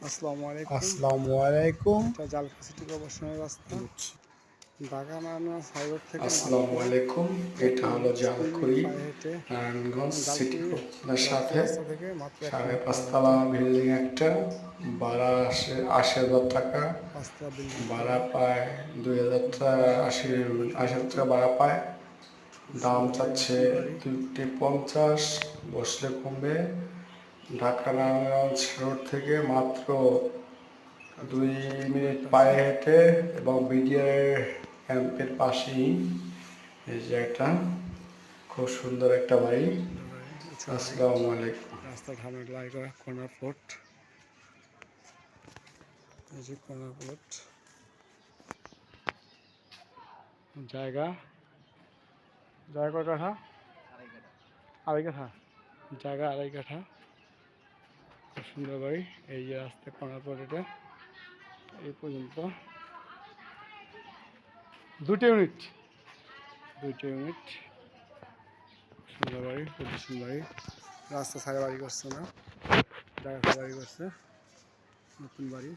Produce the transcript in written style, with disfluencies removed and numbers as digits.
আসসালামু আলাইকুম। জালকা সিটি কর্পোরেশনের রাস্তা ঢাকা নারায়ণগঞ্জ হাইরোড থেকে আসসালামু আলাইকুম। এটা হলো 1 মিনিট জালকুড়ি পায়ে হেঁটে নারায়ণগঞ্জ সিটি জালকুড়ি কর্পোরেশনের জাতীয় সাথে রাস্তা থেকে মাত্র 1 মিনিট পায়ে 5.5 তলা হেঁটে বিল্ডিং একটা, ভাড়া 80,000 টাকা, পাঁচতলা বিল্ডিং ভাড়া করা পায় 2,000 টাকা, 80,000 টাকা ভাড়া পায়। দাম সুন্দর বাড়ি, চাচ্ছে নতুন বাড়ি। 250, বসলে কমবে। ঢাকা নারায়ণগঞ্জ রোড থেকে মাত্র 2 মিনিট পায়ে হেঁটে এবং বিডিআর ক্যাম্পের পাশেই এই যে একটা খুব সুন্দর একটা বাড়ি। সুন্দর বাড়ি, উঁচু বাড়ি, আসসালামু আলাইকুম। রাস্তা ঢালাই ঢালাই করা, কর্নার প্লট। এই যে কর্নার প্লট, জায়গা জায়গা কয় কাঠা? আড়াই কাঠা। জায়গা আড়াই কাঠা, খুব সুন্দর বাড়ি। এই যে রাস্তা কর্নার প্লট, এটা এই পর্যন্ত 2টি ইউনিট সুন্দর বাড়ি, প্রতিষ্ঠান বাড়ি। রাস্তা সাইডে বাড়ি করছে না, জায়গা বাড়ি করছে, নতুন বাড়ি।